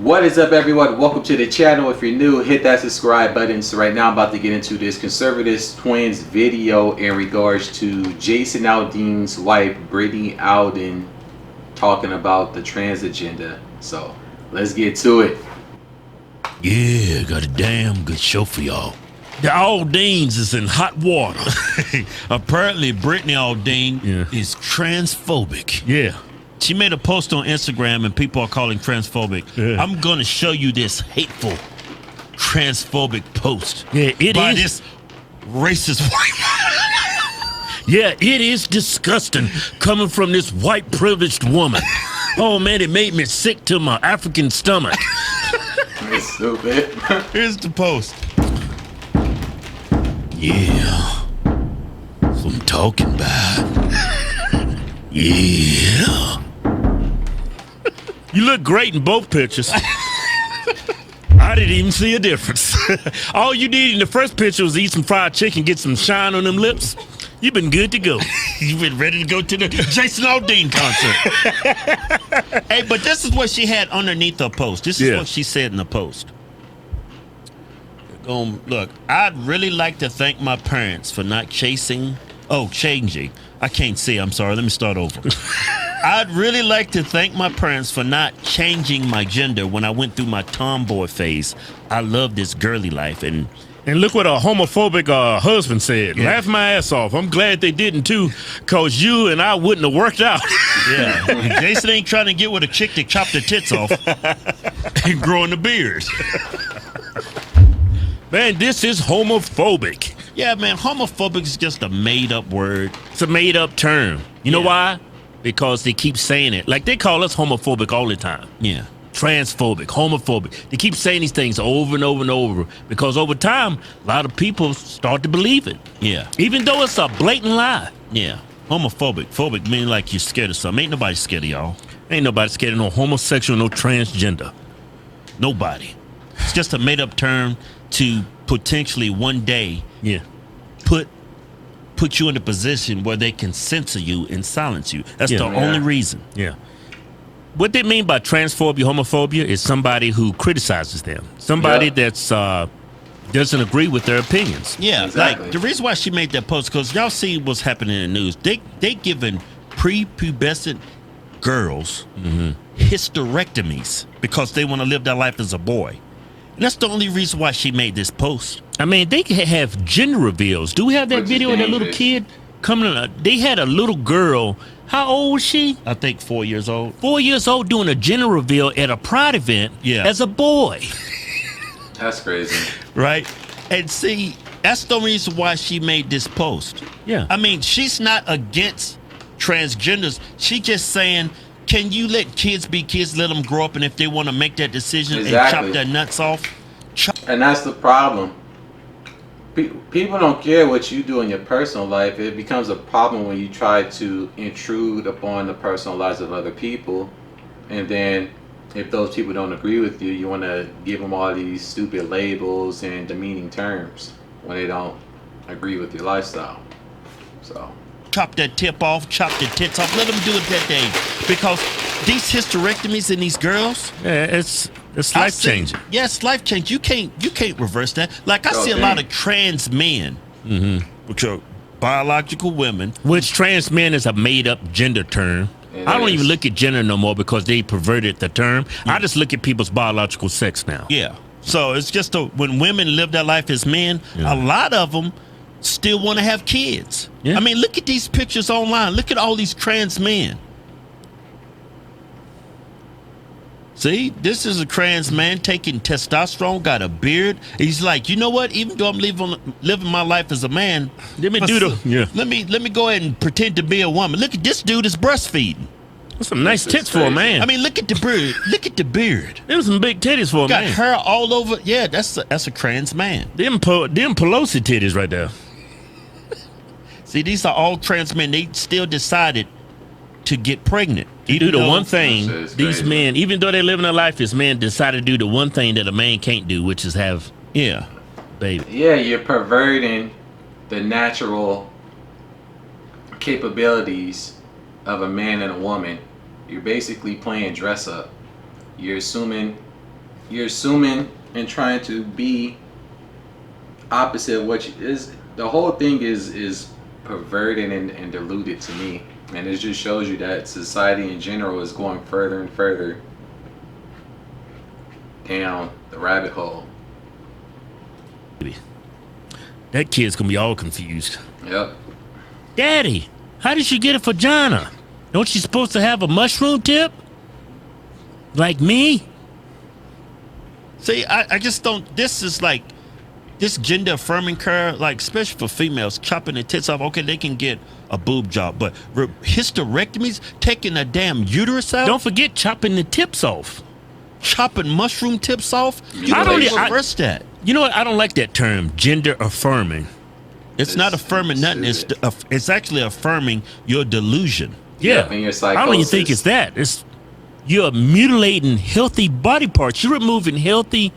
What is up, everyone? Welcome to the channel. If you're new, hit that subscribe button. So right now I'm about to get into this conservative twins video in regards to Jason Aldean's wife, Brittany Alden, talking about the trans agenda. So let's get to it. Yeah, got a damn good show for y'all. The Aldeans is in hot water. Apparently, Brittany Alden is transphobic. Yeah. She made a post on Instagram and people are calling transphobic. Yeah. I'm going to show you this hateful transphobic post. Yeah, it by is. This racist white. Yeah, it is disgusting coming from this white privileged woman. Oh man, it made me sick to my African stomach. It's stupid. Here's the post. Yeah. That's what I'm talking about. Yeah. You look great in both pictures. I didn't even see a difference. All you did in the first picture was eat some fried chicken, get some shine on them lips. You've been good to go. You've been ready to go to the Jason Aldean concert. Hey, but this is what she had underneath her post. This is what she said in the post. Look, I'd really like to thank my parents for not changing. I can't see. I'm sorry. Let me start over. I'd really like to thank my parents for not changing my gender when I went through my tomboy phase. I love this girly life. And look what a homophobic husband said. Laugh my ass off. I'm glad they didn't too, because you and I wouldn't have worked out. Yeah. Jason ain't trying to get with a chick to chop the tits off and growing the beard. Man, this is homophobic. Yeah, man, homophobic is just a made-up word. It's a made-up term. You know why? Because they keep saying it. Like, they call us homophobic all the time. Yeah. Transphobic, homophobic. They keep saying these things over and over and over because over time, a lot of people start to believe it. Yeah. Even though it's a blatant lie. Yeah. Homophobic. Phobic meaning like you're scared of something. Ain't nobody scared of y'all. Ain't nobody scared of no homosexual, no transgender. Nobody. It's just a made-up term to potentially one day put you in a position where they can censor you and silence you. That's the only reason. Yeah. What they mean by transphobia, homophobia is somebody who criticizes them. Somebody that's doesn't agree with their opinions. Yeah, exactly. Like the reason why she made that post, because y'all see what's happening in the news. They giving prepubescent girls hysterectomies because they want to live their life as a boy. And that's the only reason why she made this post. I mean, they can have gender reveals. Do we have that video of that little kid coming? They had a little girl. How old was she? I think 4 years old. 4 years old doing a gender reveal at a pride event as a boy. That's crazy. Right? And see, that's the reason why she made this post. Yeah. I mean, she's not against transgenders. She just saying, can you let kids be kids, let them grow up, and if they want to make that decision and chop their nuts off? And that's the problem. People don't care what you do in your personal life. It becomes a problem when you try to intrude upon the personal lives of other people. And then if those people don't agree with you, you want to give them all these stupid labels and demeaning terms when they don't agree with your lifestyle. So chop that tip off, chop the tits off. Let them do it that day. Because these hysterectomies in these girls, it's life changing. Yes, life changing. You can't reverse that. Like I see a lot of trans men, which are biological women. Which trans men is a made up gender term. I don't even look at gender no more because they perverted the term. I just look at people's biological sex now. Yeah. So it's just when women live their life as men, a lot of them still want to have kids. I mean, look at these pictures online. Look at all these trans men. See, this is a trans man taking testosterone, got a beard. He's like, you know what? Even though I'm living my life as a man, let me go ahead and pretend to be a woman. Look at this dude is breastfeeding. That's some nice tits for a man. I mean, look at the beard. Look at the beard. There was some big titties for a man. Got hair all over. Yeah, that's a trans man. Them Pelosi titties right there. See, these are all trans men. They still decided to get pregnant. You do the one thing these men, even though they're living their life as men, decide to do the one thing that a man can't do, which is have baby. Yeah, you're perverting the natural capabilities of a man and a woman. You're basically playing dress up. You're assuming you're assuming and trying to be opposite of what you is. The whole thing is perverted and diluted to me, and it just shows you that society in general is going further and further down the rabbit hole. That kid's gonna be all confused. Yep. Daddy, how did you get a vagina? Don't you supposed to have a mushroom tip? Like me? See, I just don't. This is like this gender affirming care, like especially for females, chopping their tits off. Okay, they can get a boob job, but hysterectomies, taking a damn uterus out. Don't forget chopping the tips off. Chopping mushroom tips off. You I don't. reverse that. You know what? I don't like that term, gender affirming. It's not affirming nothing. It's actually affirming your delusion. Yeah. And your I don't even think psychosis. it's that. It's you're mutilating healthy body parts. You're removing healthy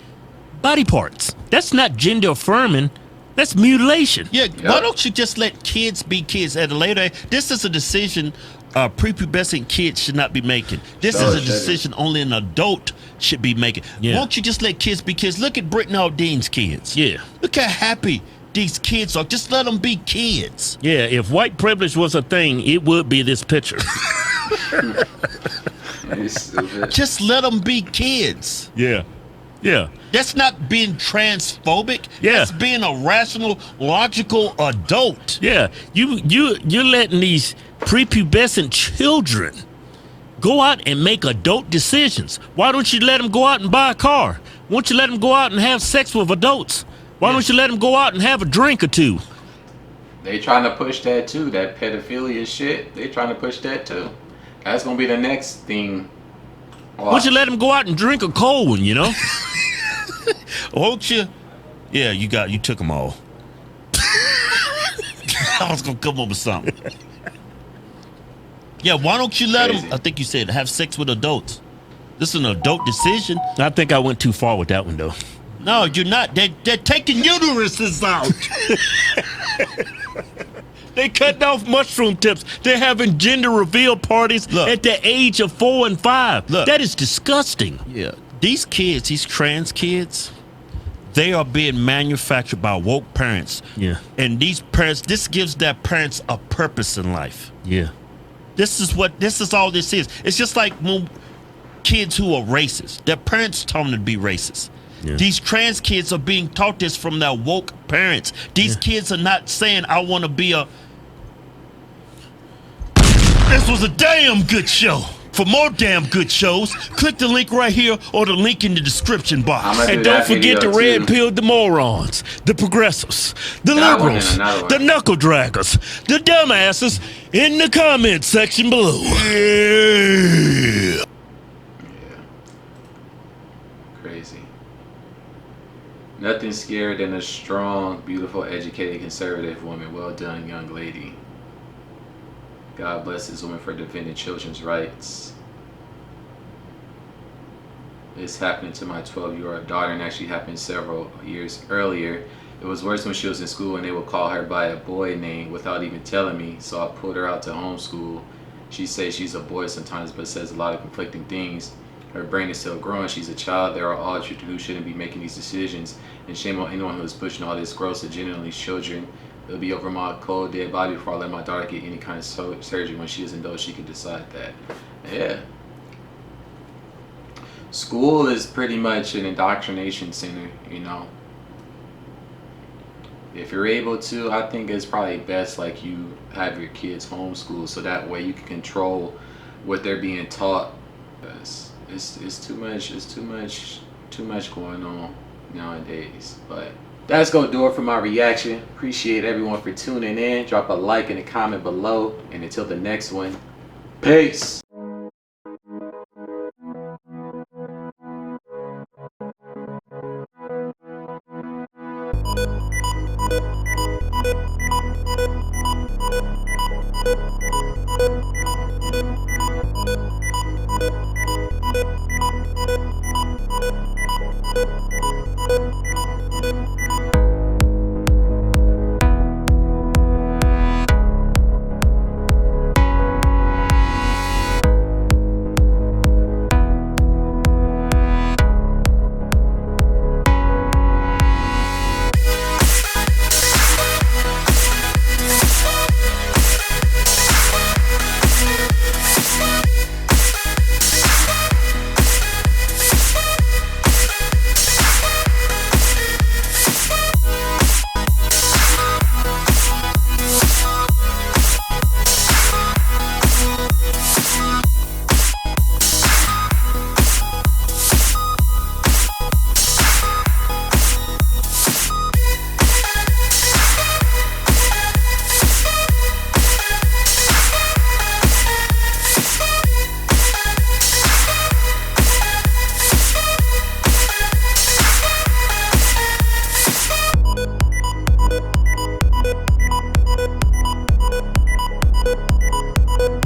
body parts. That's not gender affirming. That's mutilation. Yeah. Why don't you just let kids be kids at a later age? This is a decision prepubescent kids should not be making. This is a decision only an adult should be making. Yeah. Won't you just let kids be kids? Look at Brittany Alden's kids. Yeah. Look how happy these kids are. Just let them be kids. Yeah, if white privilege was a thing, it would be this picture. Just let them be kids. Yeah. Yeah. That's not being transphobic. Yeah. That's being a rational, logical adult. Yeah. You're letting these prepubescent children go out and make adult decisions. Why don't you let them go out and buy a car? Why don't you let them go out and have sex with adults? Why don't you let them go out and have a drink or two? They trying to push that too, that pedophilia shit. They trying to push that too. That's gonna be the next thing. Why don't you let them go out and drink a cold one, you know? Won't you? Yeah, you took them all. I was gonna come up with something. Yeah, why don't you let them, I think you said, have sex with adults? This is an adult decision. I think I went too far with that one, though. No, you're not. They're taking uteruses out. They cutting off mushroom tips. They're having gender reveal parties at the age of 4 and 5. Look. That is disgusting. Yeah. These kids, these trans kids, they are being manufactured by woke parents. Yeah. And these parents, this gives their parents a purpose in life. Yeah. This is all this is. It's just like when kids who are racist, their parents taught them to be racist. Yeah. These trans kids are being taught this from their woke parents. These kids are not saying, I want to be a... This was a damn good show. For more damn good shows, click the link right here or the link in the description box. And don't forget the red pill, the morons, the progressives, the liberals, the knuckle draggers, the dumbasses in the comment section below. Yeah. Crazy. Nothing scarier than a strong, beautiful, educated, conservative woman. Well done, young lady. God bless this woman for defending children's rights. It's happening to my 12-year-old daughter, and actually happened several years earlier. It was worse when she was in school and they would call her by a boy name without even telling me, so I pulled her out to homeschool. She says she's a boy sometimes, but says a lot of conflicting things. Her brain is still growing. She's a child. There are all children who shouldn't be making these decisions, and shame on anyone who is pushing all this gross agenda on these children. It'll be over my cold, dead body before I let my daughter get any kind of surgery. When she is in those, she can decide that. Yeah. School is pretty much an indoctrination center, you know. If you're able to, I think it's probably best like you have your kids homeschooled, so that way you can control what they're being taught. It's too much going on nowadays. But that's gonna do it for my reaction. Appreciate everyone for tuning in. Drop a like and a comment below, and until the next one, peace.